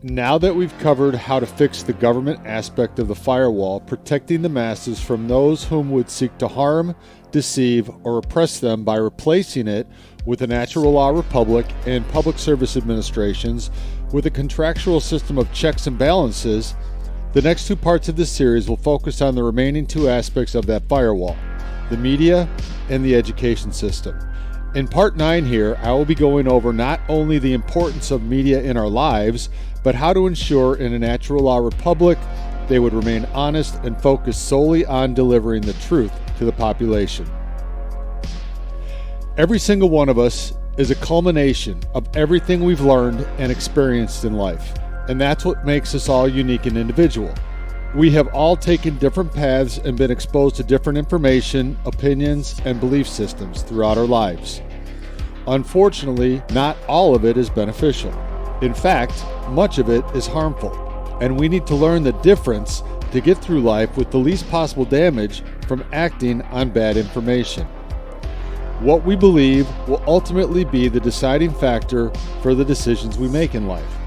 Now that we've covered how to fix the government aspect of the firewall, protecting the masses from those whom would seek to harm, deceive, or oppress them by replacing it with a natural law republic and public service administrations with a contractual system of checks and balances, the next two parts of this series will focus on the remaining two aspects of that firewall, the media and the education system. In part 9 here, I will be going over not only the importance of media in our lives, but how to ensure in a natural law republic they would remain honest and focus solely on delivering the truth to the population. Every single one of us is a culmination of everything we've learned and experienced in life, and that's what makes us all unique and individual. We have all taken different paths and been exposed to different information, opinions, and belief systems throughout our lives. Unfortunately, not all of it is beneficial. In fact, much of it is harmful, and we need to learn the difference to get through life with the least possible damage from acting on bad information. What we believe will ultimately be the deciding factor for the decisions we make in life.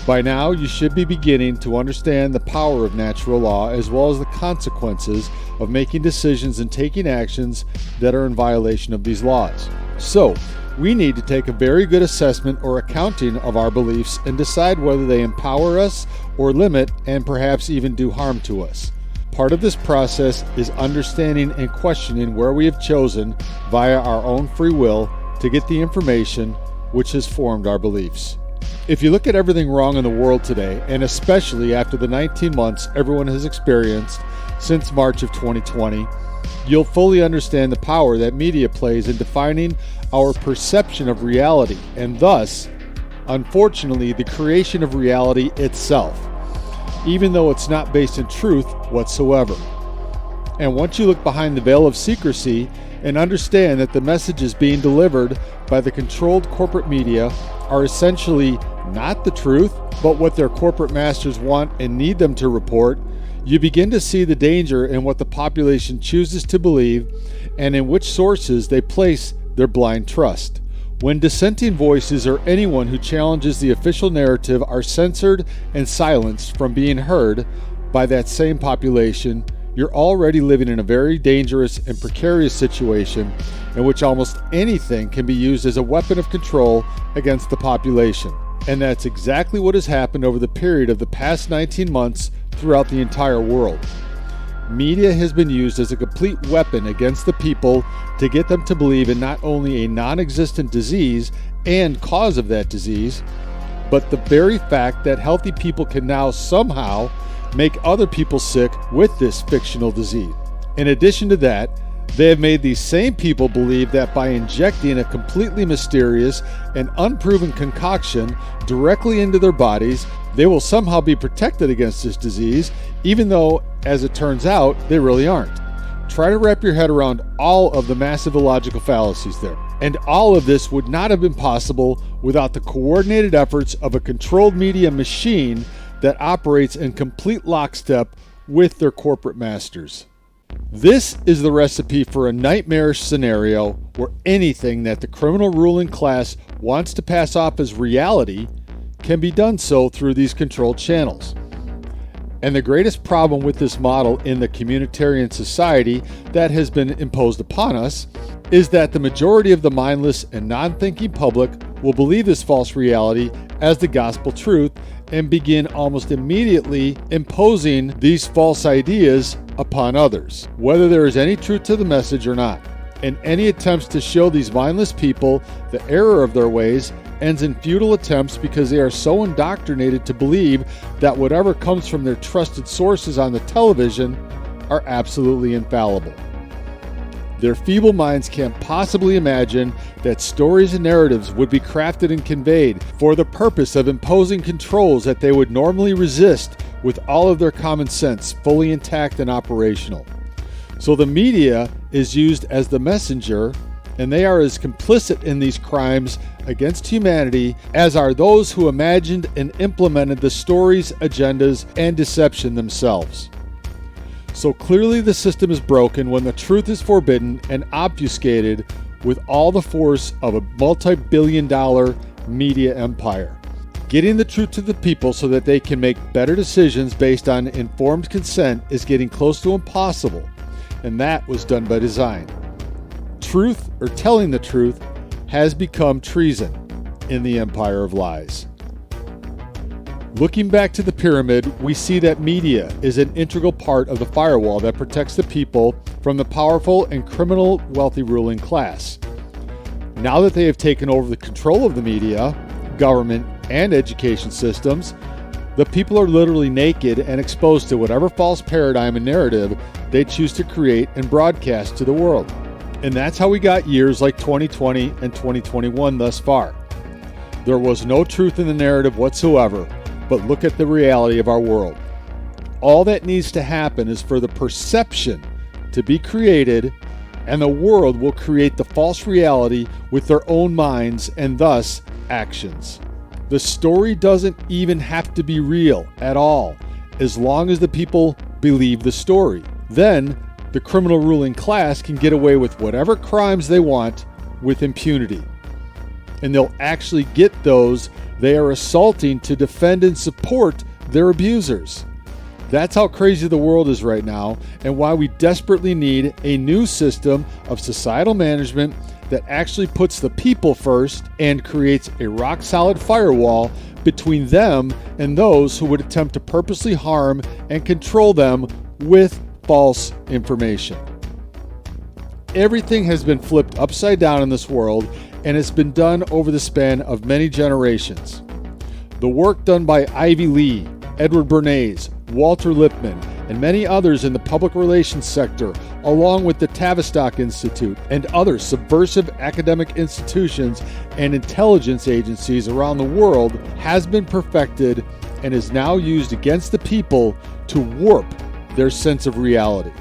By now, you should be beginning to understand the power of natural law as well as the consequences of making decisions and taking actions that are in violation of these laws. So, we need to take a very good assessment or accounting of our beliefs and decide whether they empower us or limit and perhaps even do harm to us. Part of this process is understanding and questioning where we have chosen via our own free will to get the information which has formed our beliefs. If you look at everything wrong in the world today, and especially after the 19 months everyone has experienced since March of 2020, you'll fully understand the power that media plays in defining our perception of reality, and thus, unfortunately, the creation of reality itself, even though it's not based in truth whatsoever. And once you look behind the veil of secrecy and understand that the messages being delivered by the controlled corporate media are essentially not the truth, but what their corporate masters want and need them to report, you begin to see the danger in what the population chooses to believe and in which sources they place their blind trust. When dissenting voices or anyone who challenges the official narrative are censored and silenced from being heard by that same population, you're already living in a very dangerous and precarious situation in which almost anything can be used as a weapon of control against the population. And that's exactly what has happened over the period of the past 19 months throughout the entire world. Media has been used as a complete weapon against the people to get them to believe in not only a non-existent disease and cause of that disease, but the very fact that healthy people can now somehow make other people sick with this fictional disease. In addition to that, they have made these same people believe that by injecting a completely mysterious and unproven concoction directly into their bodies, they will somehow be protected against this disease, even though, as it turns out, they really aren't. Try to wrap your head around all of the massive illogical fallacies there. And all of this would not have been possible without the coordinated efforts of a controlled media machine that operates in complete lockstep with their corporate masters. This is the recipe for a nightmarish scenario where anything that the criminal ruling class wants to pass off as reality can be done so through these controlled channels. And the greatest problem with this model in the communitarian society that has been imposed upon us is that the majority of the mindless and non-thinking public will believe this false reality as the gospel truth and begin almost immediately imposing these false ideas upon others, whether there is any truth to the message or not. And any attempts to show these mindless people the error of their ways ends in futile attempts because they are so indoctrinated to believe that whatever comes from their trusted sources on the television are absolutely infallible. Their feeble minds can't possibly imagine that stories and narratives would be crafted and conveyed for the purpose of imposing controls that they would normally resist with all of their common sense fully intact and operational. So the media is used as the messenger, and they are as complicit in these crimes against humanity as are those who imagined and implemented the stories, agendas, and deception themselves. So clearly the system is broken when the truth is forbidden and obfuscated with all the force of a multi-billion-dollar media empire. Getting the truth to the people so that they can make better decisions based on informed consent is getting close to impossible, and that was done by design. Truth, or telling the truth, has become treason in the empire of lies. Looking back to the pyramid, we see that media is an integral part of the firewall that protects the people from the powerful and criminal wealthy ruling class. Now that they have taken over the control of the media, government, and education systems, the people are literally naked and exposed to whatever false paradigm and narrative they choose to create and broadcast to the world. And that's how we got years like 2020 and 2021 thus far. There was no truth in the narrative whatsoever, but look at the reality of our world. All that needs to happen is for the perception to be created, and the world will create the false reality with their own minds and thus actions. The story doesn't even have to be real at all, as long as the people believe the story. Then, the criminal ruling class can get away with whatever crimes they want with impunity. And they'll actually get those they are assaulting to defend and support their abusers. That's how crazy the world is right now, and why we desperately need a new system of societal management that actually puts the people first and creates a rock-solid firewall between them and those who would attempt to purposely harm and control them with false information. Everything has been flipped upside down in this world, and it's been done over the span of many generations. The work done by Ivy Lee, Edward Bernays, Walter Lippmann, and many others in the public relations sector, along with the Tavistock Institute and other subversive academic institutions and intelligence agencies around the world, has been perfected and is now used against the people to warp their sense of reality.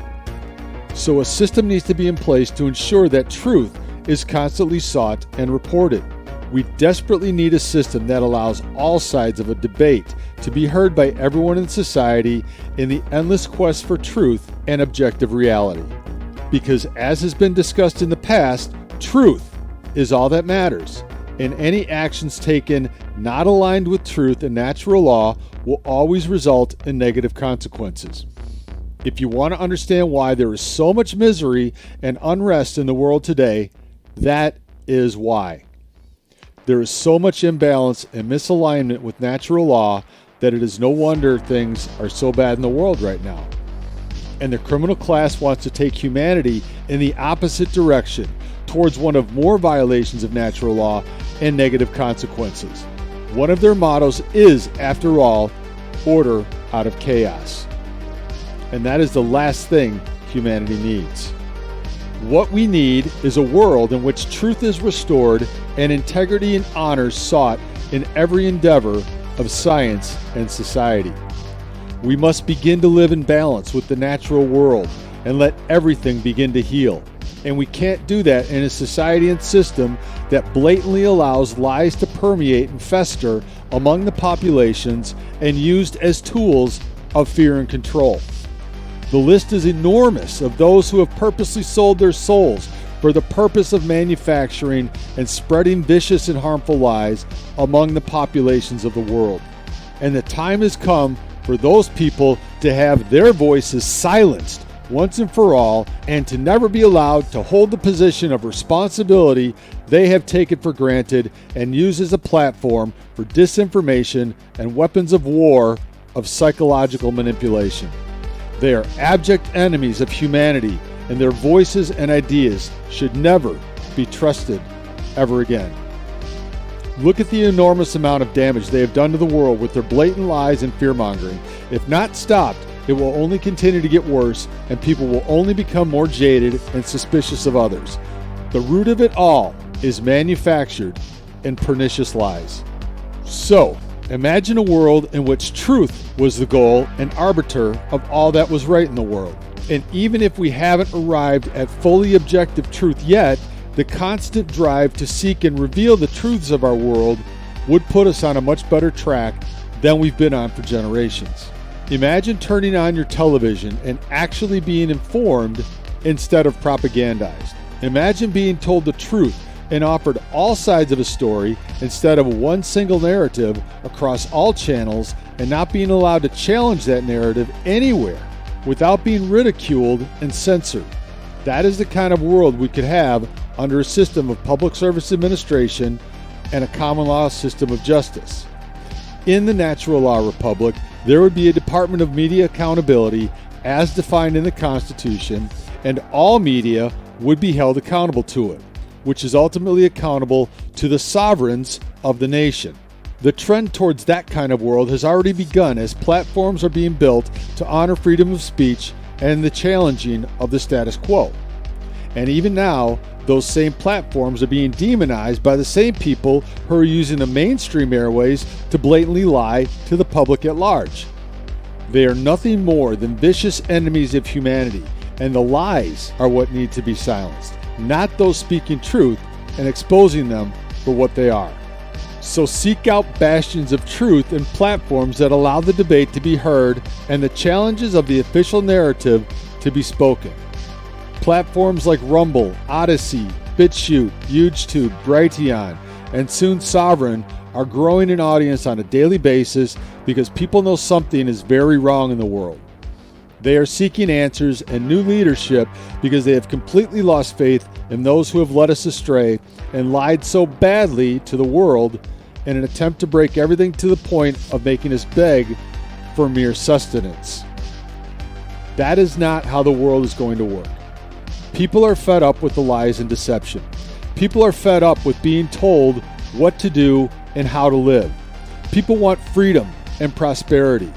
So a system needs to be in place to ensure that truth is constantly sought and reported. We desperately need a system that allows all sides of a debate to be heard by everyone in society in the endless quest for truth and objective reality. Because as has been discussed in the past, truth is all that matters, and any actions taken not aligned with truth and natural law will always result in negative consequences. If you want to understand why there is so much misery and unrest in the world today, that is why. There is so much imbalance and misalignment with natural law that it is no wonder things are so bad in the world right now. And the criminal class wants to take humanity in the opposite direction, towards one of more violations of natural law and negative consequences. One of their mottos is, after all, order out of chaos. And that is the last thing humanity needs. What we need is a world in which truth is restored and integrity and honor sought in every endeavor of science and society. We must begin to live in balance with the natural world and let everything begin to heal. And we can't do that in a society and system that blatantly allows lies to permeate and fester among the populations and used as tools of fear and control. The list is enormous of those who have purposely sold their souls for the purpose of manufacturing and spreading vicious and harmful lies among the populations of the world. And the time has come for those people to have their voices silenced once and for all, and to never be allowed to hold the position of responsibility they have taken for granted and used as a platform for disinformation and weapons of war of psychological manipulation. They are abject enemies of humanity, and their voices and ideas should never be trusted ever again. Look at the enormous amount of damage they have done to the world with their blatant lies and fear-mongering. If not stopped, it will only continue to get worse, and people will only become more jaded and suspicious of others. The root of it all is manufactured and pernicious lies. So, imagine a world in which truth was the goal and arbiter of all that was right in the world. And even if we haven't arrived at fully objective truth yet, the constant drive to seek and reveal the truths of our world would put us on a much better track than we've been on for generations. Imagine turning on your television and actually being informed instead of propagandized. Imagine being told the truth and offered all sides of a story instead of one single narrative across all channels, and not being allowed to challenge that narrative anywhere without being ridiculed and censored. That is the kind of world we could have under a system of public service administration and a common law system of justice. In the natural law republic, there would be a Department of Media Accountability as defined in the Constitution, and all media would be held accountable to it, which is ultimately accountable to the sovereigns of the nation. The trend towards that kind of world has already begun as platforms are being built to honor freedom of speech and the challenging of the status quo. And even now, those same platforms are being demonized by the same people who are using the mainstream airways to blatantly lie to the public at large. They are nothing more than vicious enemies of humanity, and the lies are what need to be silenced, not those speaking truth and exposing them for what they are. So seek out bastions of truth and platforms that allow the debate to be heard and the challenges of the official narrative to be spoken. Platforms like Rumble, Odyssey, BitChute, YouTube, Brighteon, and soon Sovereign are growing in audience on a daily basis because people know something is very wrong in the world. They are seeking answers and new leadership because they have completely lost faith in those who have led us astray and lied so badly to the world in an attempt to break everything to the point of making us beg for mere sustenance. That is not how the world is going to work. People are fed up with the lies and deception. People are fed up with being told what to do and how to live. People want freedom and prosperity.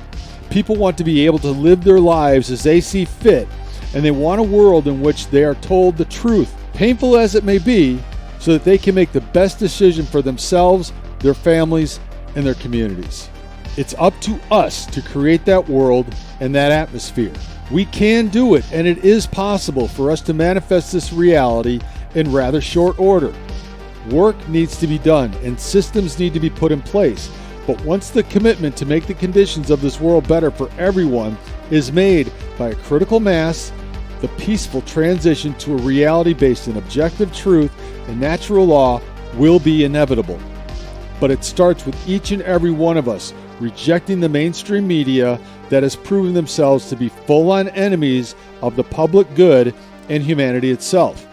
People want to be able to live their lives as they see fit, and they want a world in which they are told the truth, painful as it may be, so that they can make the best decision for themselves, their families, and their communities. It's up to us to create that world and that atmosphere. We can do it, and it is possible for us to manifest this reality in rather short order. Work needs to be done, and systems need to be put in place. But once the commitment to make the conditions of this world better for everyone is made by a critical mass, the peaceful transition to a reality based in objective truth and natural law will be inevitable. But it starts with each and every one of us rejecting the mainstream media that has proven themselves to be full-on enemies of the public good and humanity itself.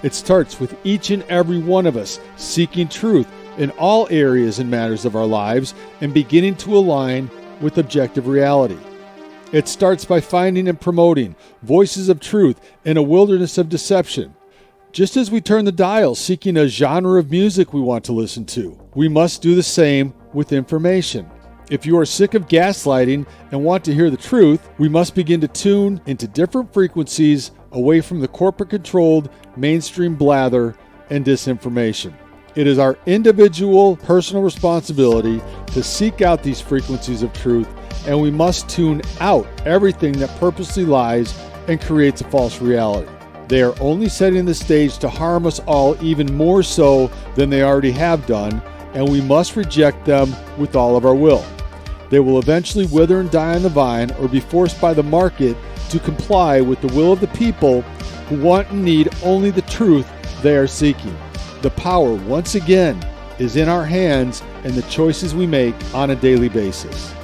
It starts with each and every one of us seeking truth in all areas and matters of our lives and beginning to align with objective reality. It starts by finding and promoting voices of truth in a wilderness of deception. Just as we turn the dial seeking a genre of music we want to listen to, we must do the same with information. If you are sick of gaslighting and want to hear the truth, we must begin to tune into different frequencies away from the corporate-controlled mainstream blather and disinformation. It is our individual personal responsibility to seek out these frequencies of truth, and we must tune out everything that purposely lies and creates a false reality. They are only setting the stage to harm us all even more so than they already have done, and we must reject them with all of our will. They will eventually wither and die on the vine or be forced by the market to comply with the will of the people who want and need only the truth they are seeking. The power, once again, is in our hands and the choices we make on a daily basis.